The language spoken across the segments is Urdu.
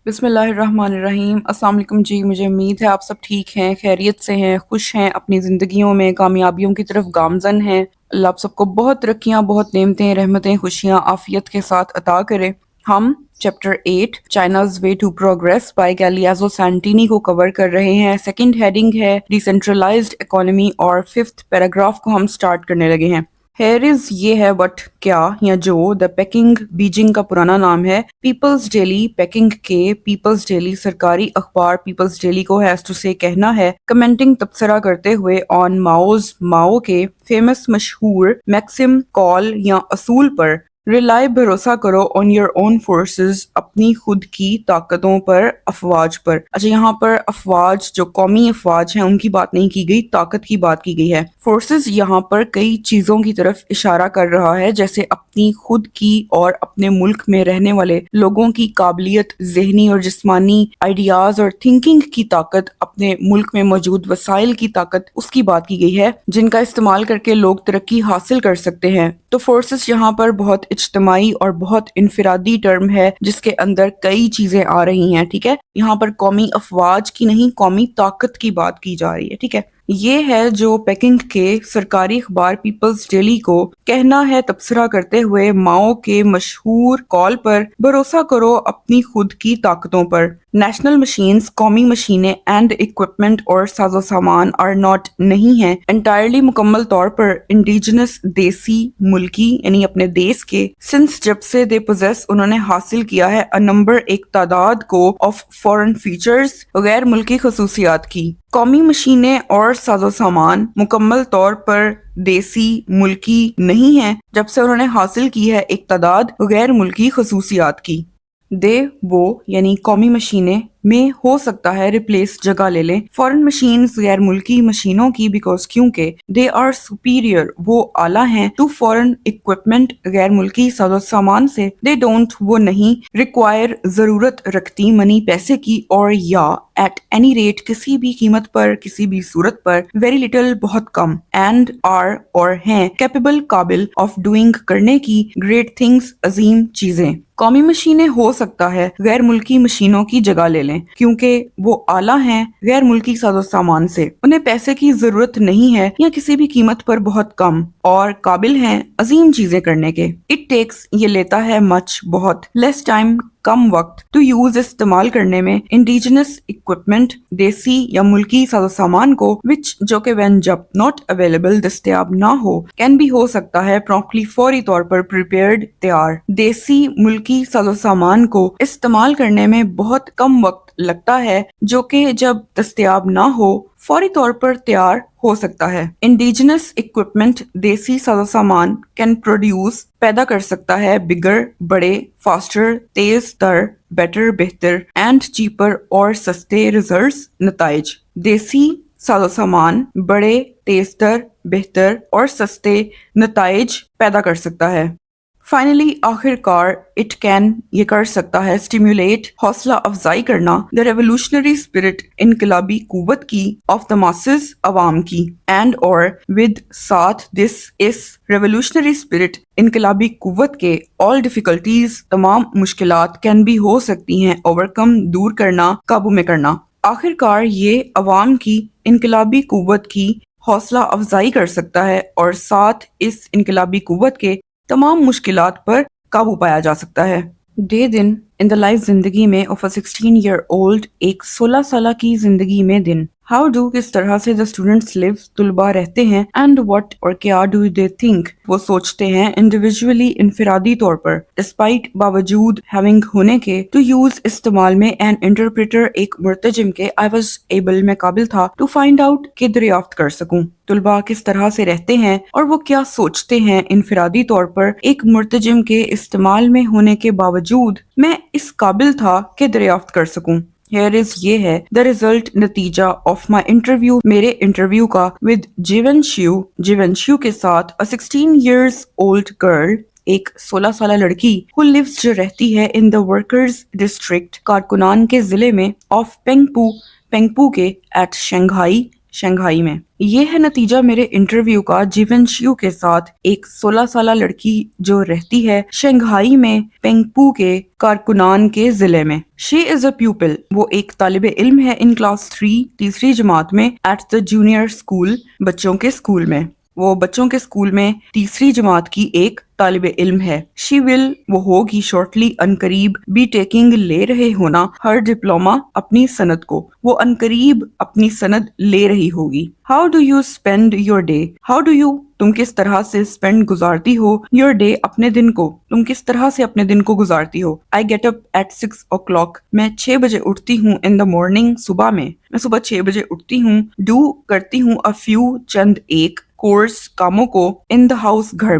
بسم اللہ الرحمن الرحیم۔ السلام علیکم جی، مجھے امید ہے آپ سب ٹھیک ہیں، خیریت سے ہیں، خوش ہیں، اپنی زندگیوں میں کامیابیوں کی طرف گامزن ہیں۔ اللہ آپ سب کو بہت ترقیاں، بہت نعمتیں، رحمتیں، خوشیاں، عافیت کے ساتھ عطا کرے۔ ہم chapter 8 China's way to progress by Galeazzo Santini کو کور کر رہے ہیں۔ سیکنڈ ہیڈنگ ہے ڈیسینٹرلائزڈ اکانومی اور ففتھ پیراگراف کو ہم سٹارٹ کرنے لگے ہیں۔ ہیئر از یہ ہے بٹ کیا یا جو دا پیکنگ بیجنگ کا پرانا نام ہے۔ پیپلز ڈیلی پیکنگ کے پیپلز ڈیلی سرکاری اخبار پیپلز ڈیلی کو ہیز ٹو سے کہنا ہے کمنٹنگ تبصرہ کرتے ہوئے آن ماؤ کے فیمس مشہور میکسم کال یا اصول پر ریلائی بھروسہ کرو آن یور اون فورسز اپنی خود کی طاقتوں پر افواج پر۔ اچھا یہاں پر افواج جو قومی افواج ہیں ان کی بات نہیں کی گئی، طاقت کی بات کی گئی ہے۔ فورسز یہاں پر کئی چیزوں کی طرف اشارہ کر رہا ہے جیسے اپنی خود کی اور اپنے ملک میں رہنے والے لوگوں کی قابلیت، ذہنی اور جسمانی آئیڈیاز اور تھنکنگ کی طاقت، اپنے ملک میں موجود وسائل کی طاقت، اس کی بات کی گئی ہے جن کا استعمال کر کے لوگ ترقی حاصل کر سکتے ہیں۔ تو فورسز یہاں پر بہت اجتماعی اور بہت انفرادی ٹرم ہے جس کے اندر کئی چیزیں آ رہی ہیں، ٹھیک ہے۔ یہاں پر قومی افواج کی نہیں، قومی طاقت کی بات کی جا رہی ہے، ٹھیک ہے۔ یہ ہے جو پیکنگ کے سرکاری اخبار پیپلز ڈیلی کو کہنا ہے تبصرہ کرتے ہوئے ماؤ کے مشہور کال پر بھروسہ کرو اپنی خود کی طاقتوں پر۔ نیشنل مشینز قومی مشینیں اینڈ اکوپمنٹ اور ساز و سامان آر ناٹ نہیں ہیں انٹائرلی مکمل طور پر انڈیجنس دیسی ملکی یعنی اپنے دیس کے سنس جب سے دے پوزیس انہوں نے حاصل کیا ہے a number ایک تعداد کو آف فورن فیچرز غیر ملکی خصوصیات کی۔ قومی مشینیں اور ساز و سامان مکمل طور پر دیسی ملکی نہیں ہیں جب سے انہوں نے حاصل کی ہے ایک تعداد غیر ملکی خصوصیات کی۔ دے وہ یعنی قومی مشینیں میں ہو سکتا ہے ریپلیس جگہ لے لیں فورن مشینز غیر ملکی مشینوں کی بیکاز کیونکہ دے آر سپیریئر وہ اعلیٰ ہیں ٹو فورن اکوپمنٹ غیر ملکی ساز و سامان سے۔ دے ڈونٹ وہ نہیں ریکوائر ضرورت رکھتی منی پیسے کی اور یا ایٹ اینی ریٹ کسی بھی قیمت پر کسی بھی صورت پر ویری لٹل بہت کم اینڈ آر اور ہیں کیپیبل قابل آف ڈوئنگ کرنے کی گریٹ تھنگس عظیم چیزیں۔ قومی مشینیں ہو سکتا ہے غیر ملکی مشینوں کی جگہ لے لیں کیونکہ وہ اعلیٰ ہیں غیر ملکی ساز و سامان سے، انہیں پیسے کی ضرورت نہیں ہے یا کسی بھی قیمت پر بہت کم، اور قابل ہیں عظیم چیزیں کرنے کے۔ اٹ ٹیکس یہ لیتا ہے مچ بہت لیس ٹائم کم وقت ٹو یوز استعمال کرنے میں انڈیجنس اکوپمنٹ دیسی یا ملکی ساز و سامان کو وچ جو کہ وین جب ناٹ اویلیبل دستیاب نہ ہو کین بھی ہو سکتا ہے پرومپٹلی فوری طور پر پریپیئرڈ تیار۔ دیسی ملکی ساز و سامان کو استعمال کرنے میں بہت کم وقت لگتا ہے جو کہ جب دستیاب نہ ہو فوری طور پر تیار ہو سکتا ہے۔ انڈیجنس اکوپمنٹ دیسی ساز و سامان کین پروڈیوس پیدا کر سکتا ہے بگر بڑے فاسٹر تیز تر بیٹر بہتر اینڈ چیپر اور سستے ریزلٹس نتائج۔ دیسی ساز و سامان بڑے تیز تر بہتر اور سستے نتائج پیدا کر سکتا ہے۔ فائنلی آخر کار اٹ کین یہ کر سکتا ہے اسٹیمیولیٹ حوصلہ افزائی کرنا دا ریولوشنری اسپرٹ انقلابی قوت کی آف دا ماسز عوام کی اینڈ اور ود ساتھ دس اس ریولوشنری اسپرٹ انقلابی قوت کے آل ڈیفیکلٹیز تمام مشکلات کین بھی ہو سکتی ہیں اوورکم دور کرنا قابو میں کرنا۔ آخر کار یہ عوام کی انقلابی قوت کی حوصلہ افزائی کر سکتا ہے اور ساتھ اس انقلابی قوت کے تمام مشکلات پر قابو پایا جا سکتا ہے۔ Day then in the life زندگی میں آف اے 16 ایئر اولڈ ایک 16 سالہ کی زندگی میں دن۔ ہاؤ ڈو کس طرح سے دا اسٹوڈنٹس لیو طلباء رہتے ہیں اینڈ واٹ اور کیا ڈو دے تھنک وہ سوچتے ہیں انڈیویجولی انفرادی طور پر ڈسپائٹ باوجود ہیونگ ہونے کے ٹو یوز استعمال میں این انٹرپریٹر ایک مترجم کے آئی واز ایبل میں قابل تھا ٹو فائنڈ آؤٹ کہ دریافت کر سکوں طلباء کس طرح سے رہتے ہیں اور وہ کیا سوچتے ہیں انفرادی طور پر ایک مترجم کے استعمال میں ہونے کے باوجود میں اس قابل تھا کہ دریافت کر سکوں۔ Here is یہ ہے the result نتیجہ of my interview میرے انٹرویو کا with جیون کے ساتھ a 16 years old girl ایک 16 سالہ لڑکی who lives جو رہتی ہے in the workers district کارکنان کے ضلع میں of پینگپو کے at شنگھائی شنگھائی میں. یہ ہے نتیجہ میرے انٹرویو کا جیون شیو کے ساتھ، ایک 16 سالہ لڑکی جو رہتی ہے شنگھائی میں پینگپو کے کارکنان کے ضلع میں. شی از اے پیوپل، وہ ایک طالب علم ہے ان کلاس 3 تیسری جماعت میں ایٹ دا جونیئر اسکول، بچوں کے اسکول میں. وہ بچوں کے اسکول میں تیسری جماعت کی ایک طالب علم ہے. شی ول، وہ ہوگی شارٹلی عنقریب بی ٹیکنگ لے رہے ہونا ہر ڈپلوما اپنی سند کو، وہ عنقریب اپنی سند لے رہی ہوگی. How do you spend your day, how do you, تم کس طرح سے اسپینڈ گزارتی ہو یور ڈے اپنے دن کو، تم کس طرح سے اپنے دن کو گزارتی ہو. I get up at 6 o'clock، میں 6 بجے اٹھتی ہوں ان دا مارننگ، صبح میں صبح 6 بجے اٹھتی ہوں. ڈو، کرتی ہوں a few، چند ایک کورس کاموں کو ان دا ہاؤس، گھر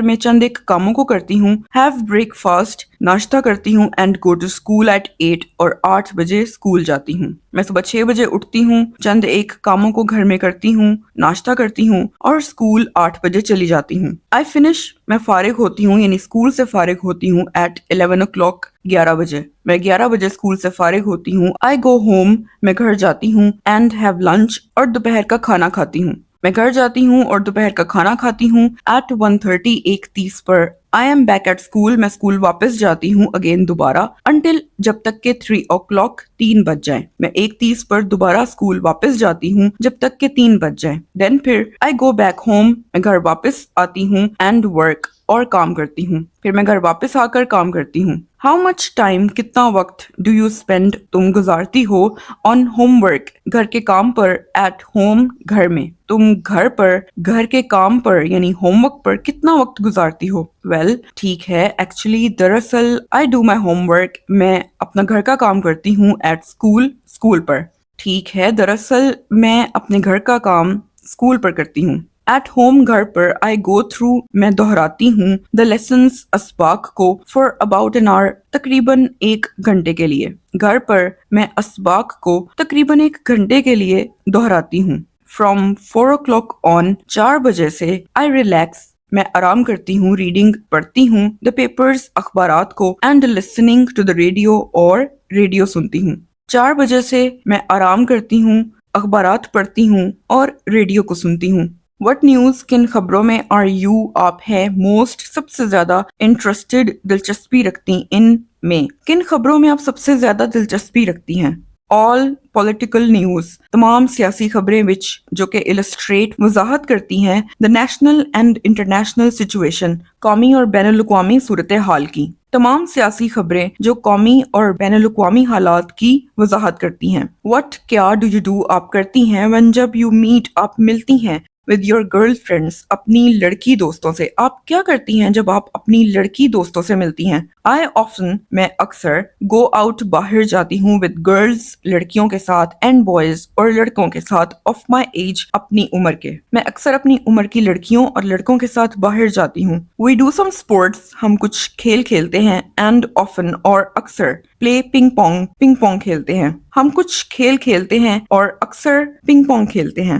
میں چند ایک کاموں کو کرتی ہوں. ہیو بریک فاسٹ، ناشتہ کرتی ہوں. And go to school at 8، اور 8 بجے اسکول جاتی ہوں. میں صبح 6 بجے اٹھتی ہوں، چند ایک کاموں کو گھر میں کرتی ہوں، ناشتہ کرتی ہوں اور اسکول 8 بجے چلی جاتی ہوں. آئی فنش، میں فارغ ہوتی ہوں یعنی اسکول سے فارغ ہوتی ہوں ایٹ 11 o'clock، 11 بجے. میں 11 بجے اسکول سے فارغ ہوتی ہوں. آئی گو ہوم، میں گھر جاتی ہوں. اینڈ ہیو لنچ، اور دوپہر کا کھانا کھاتی ہوں. میں گھر جاتی ہوں اور دوپہر کا کھانا کھاتی ہوں ایٹ 1:30، 1:30 پر. I am back at school, میں اسکول واپس جاتی ہوں اگین دوبارہ، انٹل، جب تک کہ 3 o'clock، 3 بج جائیں. میں 1:30 پر دوبارہ اسکول واپس جاتی ہوں جب تک کہ 3 بج جائیں. دین پھر آئی گو بیک ہوم، میں گھر واپس آتی ہوں. اینڈ ورک، اور کام کرتی ہوں. پھر میں گھر واپس آ کر کام کرتی ہوں. ہاؤ مچ ٹائم، کتنا وقت، ڈو یو اسپینڈ، تم گزارتی ہو آن ہوم ورک، گھر کے کام پر، ایٹ ہوم، گھر میں. تم گھر پر، گھر کے کام پر یعنی ہوم ورک پر کتنا وقت گزارتی ہو. ویل، ٹھیک ہے. ایکچولی، دراصل، I do my home work, میں اپنا گھر کا کام کرتی ہوں ایٹ اسکول، اسکول پر. ٹھیک ہے. دراصل میں اپنے گھر کا کام اسکول پر کرتی ہوں. ایٹ ہوم، گھر پر. آئی گو تھرو، میں دہراتی ہوں. دا لیسنس، اسباق کو. فار اباؤٹ این آور، تقریباً 1 گھنٹے کے لیے. گھر پر میں اسباق کو تقریباً 1 گھنٹے کے لیے دہراتی ہوں. فرام 4 o'clock آن، 4 بجے سے. آئی ریلیکس، میں آرام کرتی ہوں. ریڈنگ، پڑھتی ہوں. دا پیپرز، اخبارات کو. And listening to the radio, اور ریڈیو سنتی ہوں. 4 بجے سے میں آرام کرتی ہوں، اخبارات پڑھتی ہوں اور ریڈیو کو سنتی ہوں. وٹ نیوز، کن خبروں میں. آر یو، آپ ہیں. موسٹ، سب سے زیادہ. انٹرسٹڈ، دلچسپی رکھتی. ان میں، کن خبروں میں آپ سب سے زیادہ دلچسپی رکھتی ہیں. آل پولیٹیکل نیوز، تمام سیاسی خبریں. وچ، جو کہ السٹریٹ، وضاحت کرتی ہیں. دا نیشنل اینڈ انٹرنیشنل سچویشن، قومی اور بین الاقوامی صورتحال کی. تمام سیاسی خبریں جو قومی اور بین الاقوامی حالات کی وضاحت کرتی ہیں. وٹ، کیا. ڈو یو ڈو، آپ کرتی ہیں. وین، جب. یو میٹ، آپ ملتی ہیں. with your girl friends، اپنی لڑکی دوستوں سے. آپ کیا کرتی ہیں جب آپ اپنی لڑکی دوستوں سے ملتی ہیں. I often، میں اکثر. go out، باہر جاتی ہوں. with girls، لڑکیوں کے ساتھ. and boys، اور لڑکوں کے ساتھ. of my age، اپنی عمر کے. میں اکثر اپنی عمر کی لڑکیوں اور لڑکوں کے ساتھ باہر جاتی ہوں. we do some sports، ہم کچھ کھیل کھیلتے ہیں. and often، اور اکثر. play پنگ پونگ، پنگ پونگ کھیلتے ہیں. ہم کچھ کھیل کھیلتے ہیں اور اکثر پنگ پونگ کھیلتے ہیں.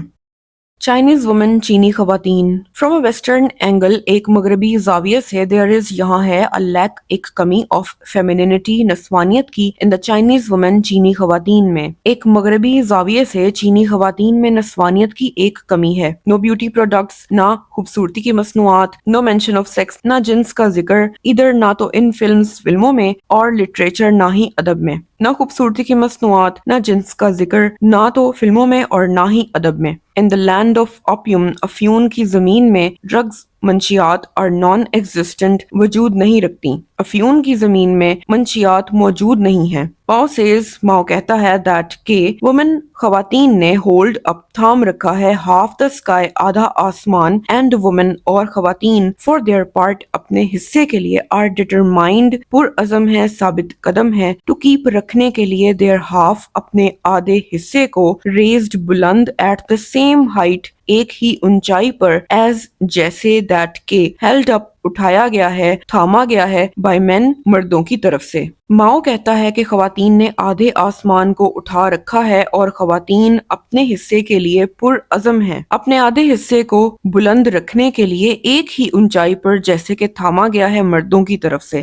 چائنیز وومن، چینی خواتین. فرام اے ویسٹرن اینگل، ایک مغربی زاویے سے. دیر از، یہاں ہے. a lack، ایک کمی. آف فیمینینٹی، نسوانیت کی. ان دا چائنیز وومن، چینی خواتین میں. ایک مغربی زاویے سے چینی خواتین میں نسوانیت کی ایک کمی ہے. نو بیوٹی پروڈکٹس، نہ خوبصورتی کی مصنوعات. نو مینشن آف سیکس، نہ جنس کا ذکر. ادھر، نہ تو ان فلمز، فلموں میں. اور لٹریچر، نہ ہی ادب میں. نہ خوبصورتی کی مصنوعات، نہ جنس کا ذکر. نہ تو فلموں میں اور نہ ہی ادب میں. ان دا لینڈ آف اوپیم، افیون کی زمین میں. ڈرگز، منشیات. اور نان ایگزسٹنٹ، وجود نہیں رکھتی. افیون کی زمین میں منشیات موجود نہیں ہیں. ماؤ سیز، ماؤ کہتا ہے. دیٹ، کہ. وومن، خواتین نے. ہولڈ اپ، تھام رکھا ہے. ہاف دا اسکائی، آدھا آسمان. اینڈ وومن، اور خواتین. فار دیئر پارٹ، اپنے حصے کے لیے. آر ڈیٹرمائنڈ، پرعزم ہے، ثابت قدم ہے. ٹو کیپ، رکھنے کے لیے. دیئر ہاف، اپنے آدھے حصے کو. ریزڈ، بلند. ایٹ دا سیم ہائٹ، ایک ہی اونچائی پر. ایز، جیسے. دیٹ، کہ. ہیلڈ اپ، اٹھایا گیا ہے، تھاما گیا ہے بائی مین مردوں کی طرف سے۔ ماؤ کہتا ہے کہ خواتین نے آدھے آسمان کو اٹھا رکھا ہے اور خواتین اپنے حصے کے لیے پرعزم ہیں، اپنے آدھے حصے کو بلند رکھنے کے لیے ایک ہی اونچائی پر جیسے کہ تھاما گیا ہے مردوں کی طرف سے۔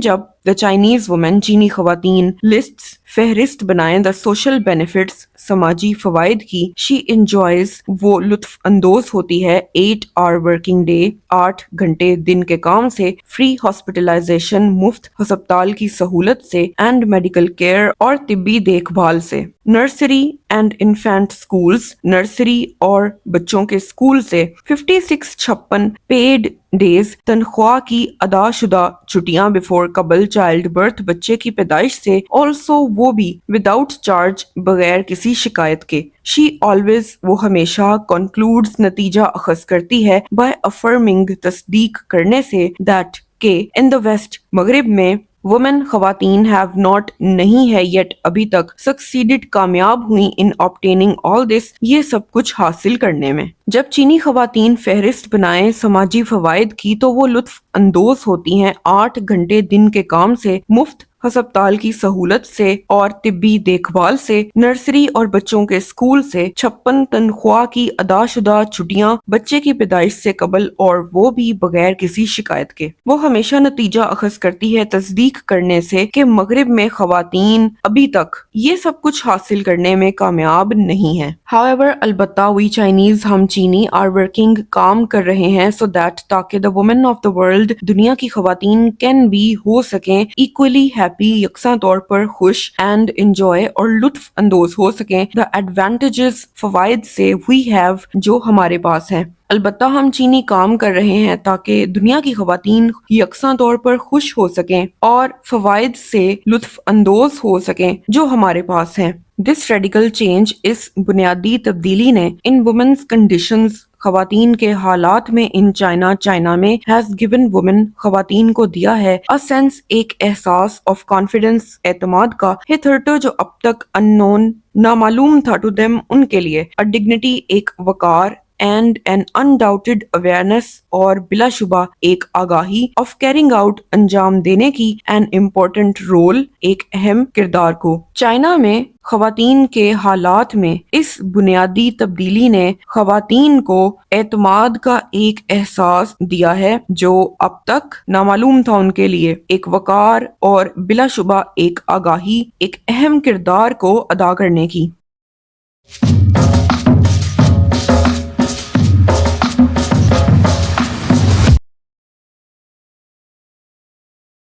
جب دا چائنیز وومن چینی خواتین لسٹس فہرست بنائیں دا سوشل بینیفٹس سماجی فوائد کی، شی انجوائز وہ لطف اندوز ہوتی ہے 8 آور ورکنگ ڈے 8 گھنٹے دن کے کام سے، فری ہاسپٹلائزیشن مفت ہسپتال کی سہولت سے، اینڈ میڈیکل کیئر اور طبی دیکھ بھال سے، nursery and infinite schools nursery اور بچوں کے سکول سے، 56 پیڈ ڈیز تنخواہ کی ادا شدہ چھٹیاں بفور قبل چائلڈ برتھ بچے کی پیدائش سے، آلسو وہ بھی وداؤٹ چارج بغیر کسی شکایت کے۔ شی آلویز وہ ہمیشہ کنکلوڈز نتیجہ اخذ کرتی ہے بائی افرمنگ تصدیق کرنے سے دیٹ کہ ان دا ویسٹ مغرب میں وومن خواتین ہیو ناٹ نہیں ہے یٹ ابھی تک سکسیڈڈ کامیاب ہوئی ان obtaining all this یہ سب کچھ حاصل کرنے میں۔ جب چینی خواتین فہرست بنائیں سماجی فوائد کی تو وہ لطف اندوز ہوتی ہیں 8 گھنٹے دن کے کام سے، مفت ہسپتال کی سہولت سے اور طبی دیکھ بھال سے، نرسری اور بچوں کے سکول سے، 56 تنخواہ کی ادا شدہ چھٹیاں بچے کی پیدائش سے قبل اور وہ بھی بغیر کسی شکایت کے۔ وہ ہمیشہ نتیجہ اخذ کرتی ہے تصدیق کرنے سے کہ مغرب میں خواتین ابھی تک یہ سب کچھ حاصل کرنے میں کامیاب نہیں ہیں۔ However البتہ وی چائنیز ہم چینی آر ورکنگ کام کر رہے ہیں سو دیٹ تاکہ the woman of the world دنیا کی خواتین کین بی ہو سکیں ایکولی ہیپی یکساں طور پر خوش اینڈ انجوائے اور لطف اندوز ہو سکیں دا ایڈوانٹیجز فوائد سے وی ہیو جو ہمارے پاس ہیں۔ البتہ ہم چینی کام کر رہے ہیں تاکہ دنیا کی خواتین یکساں طور پر خوش ہو سکیں اور فوائد سے لطف اندوز ہو سکیں جو ہمارے پاس ہیں۔ دس ریڈیکل چینج اس بنیادی تبدیلی نے ان وومنز کنڈیشنز خواتین کے حالات میں ان چائنا میں ہیز گیون وومن خواتین کو دیا ہے a sense ایک احساس آف کانفیڈنس اعتماد کا hitherto جو اب تک unknown نامعلوم تھا to them ان کے لیے a dignity ایک وقار and an undoubted awareness اور بلا شبہ ایک آگاہی of carrying out انجام دینے کی an important role ایک اہم کردار کو۔ چائنا میں خواتین کے حالات میں اس بنیادی تبدیلی نے خواتین کو اعتماد کا ایک احساس دیا ہے جو اب تک نامعلوم تھا ان کے لیے، ایک وقار اور بلا شبہ ایک آگاہی ایک اہم کردار کو ادا کرنے کی۔